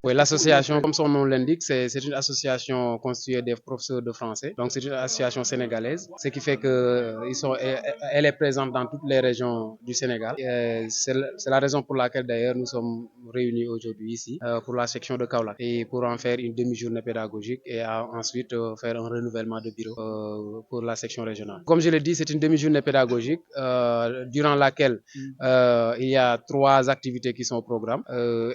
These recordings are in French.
Oui, l'association, comme son nom l'indique, c'est une association constituée des professeurs de français. Donc, c'est une association sénégalaise, ce qui fait que elle est présente dans toutes les régions du Sénégal. C'est la raison pour laquelle, d'ailleurs, nous sommes réunis aujourd'hui ici pour la section de Kaolack et pour en faire une demi-journée pédagogique et ensuite faire un renouvellement de bureau pour la section régionale. Comme je l'ai dit, c'est une demi-journée pédagogique durant laquelle il y a 3 activités qui sont au programme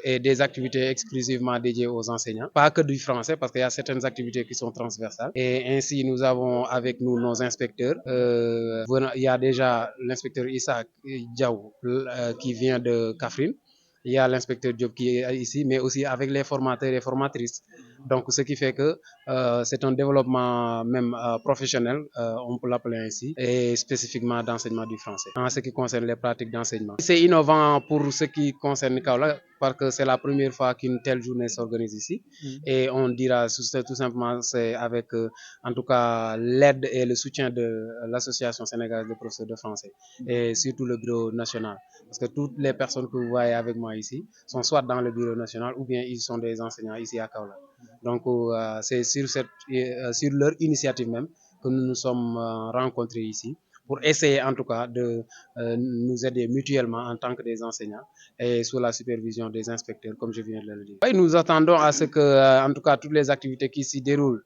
et des activités exclusivement dédiées aux enseignants. Pas que du français, parce qu'il y a certaines activités qui sont transversales. Et ainsi, nous avons avec nous nos inspecteurs. Il y a déjà l'inspecteur Issa Diaw qui vient de Kaffrine. Il y a l'inspecteur Diop qui est ici, mais aussi avec les formateurs et formatrices. Donc, ce qui fait que c'est un développement même professionnel, on peut l'appeler ainsi, et spécifiquement d'enseignement du français, en ce qui concerne les pratiques d'enseignement. C'est innovant pour ce qui concerne Kaolack, parce que c'est la première fois qu'une telle journée s'organise ici. Et on dira tout simplement, c'est avec en tout cas l'aide et le soutien de l'association sénégalaise de professeurs de français et surtout le bureau national. Parce que toutes les personnes que vous voyez avec moi ici sont soit dans le bureau national ou bien ils sont des enseignants ici à Kaolack. Donc c'est sur leur initiative même que nous nous sommes rencontrés ici pour essayer en tout cas de nous aider mutuellement en tant que des enseignants et sous la supervision des inspecteurs, comme je viens de le dire. Oui, nous attendons à ce que, en tout cas, toutes les activités qui s'y déroulent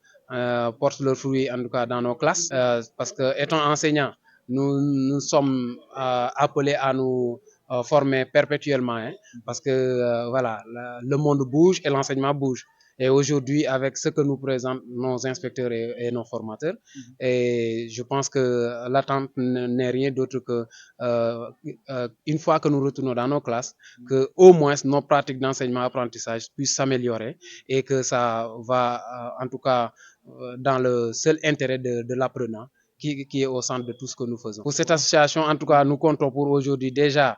portent leurs fruits, en tout cas, dans nos classes, parce que étant enseignants, nous sommes appelés à nous former perpétuellement, hein, parce que voilà, le monde bouge et l'enseignement bouge. Et aujourd'hui, avec ce que nous présentent nos inspecteurs et nos formateurs, et je pense que l'attente n'est rien d'autre que une fois que nous retournons dans nos classes, que au moins nos pratiques d'enseignement-apprentissage puissent s'améliorer et que ça va, en tout cas, dans le seul intérêt de l'apprenant. Qui est au centre de tout ce que nous faisons. Pour cette association, en tout cas, nous comptons pour aujourd'hui déjà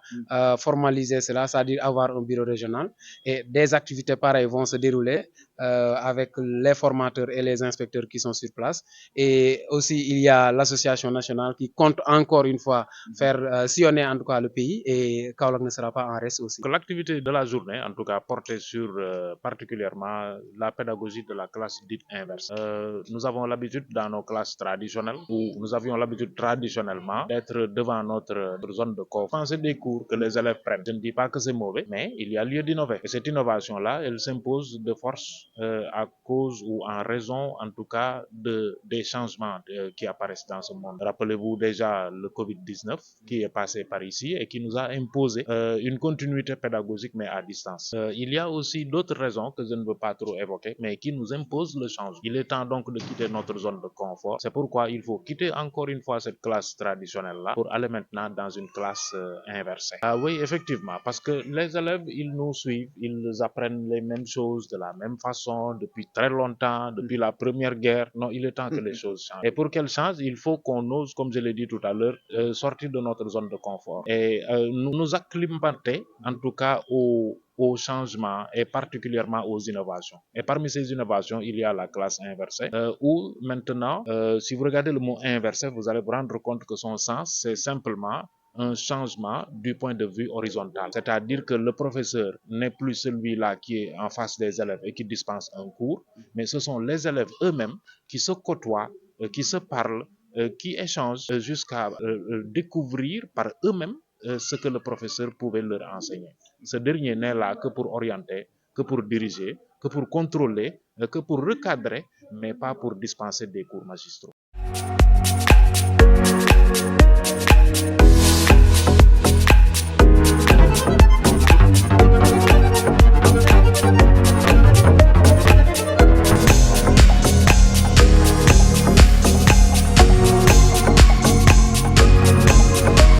formaliser cela, c'est-à-dire avoir un bureau régional et des activités pareilles vont se dérouler avec les formateurs et les inspecteurs qui sont sur place. Et aussi, il y a l'association nationale qui compte encore une fois faire sillonner en tout cas le pays et Kaolack ne sera pas en reste aussi. L'activité de la journée, en tout cas, portait sur particulièrement la pédagogie de la classe dite inverse. Nous avons l'habitude dans nos classes traditionnelles, où nous avions l'habitude traditionnellement d'être devant notre zone de cours, penser des cours que les élèves prennent. Je ne dis pas que c'est mauvais, mais il y a lieu d'innover. Et cette innovation-là, elle s'impose de force à cause ou en raison, en tout cas, des changements qui apparaissent dans ce monde. Rappelez-vous déjà le Covid-19 qui est passé par ici et qui nous a imposé une continuité pédagogique, mais à distance. Il y a aussi d'autres raisons que je ne veux pas trop évoquer, mais qui nous imposent le changement. Il est temps donc de quitter notre zone de confort. C'est pourquoi il faut quitter encore une fois cette classe traditionnelle-là pour aller maintenant dans une classe inversée. Ah oui, effectivement, parce que les élèves, ils nous suivent, ils apprennent les mêmes choses de la même façon depuis très longtemps, depuis la première guerre. Non, il est temps que les choses changent. Et pour qu'elles changent, il faut qu'on ose, comme je l'ai dit tout à l'heure, sortir de notre zone de confort et nous acclimater, en tout cas, au changement et particulièrement aux innovations. Et parmi ces innovations, il y a la classe inversée, où maintenant, si vous regardez le mot inversé, vous allez vous rendre compte que son sens, c'est simplement un changement du point de vue horizontal. C'est-à-dire que le professeur n'est plus celui-là qui est en face des élèves et qui dispense un cours, mais ce sont les élèves eux-mêmes qui se côtoient, qui se parlent, qui échangent jusqu'à découvrir par eux-mêmes ce que le professeur pouvait leur enseigner. Ce dernier n'est là que pour orienter, que pour diriger, que pour contrôler, que pour recadrer, mais pas pour dispenser des cours magistraux.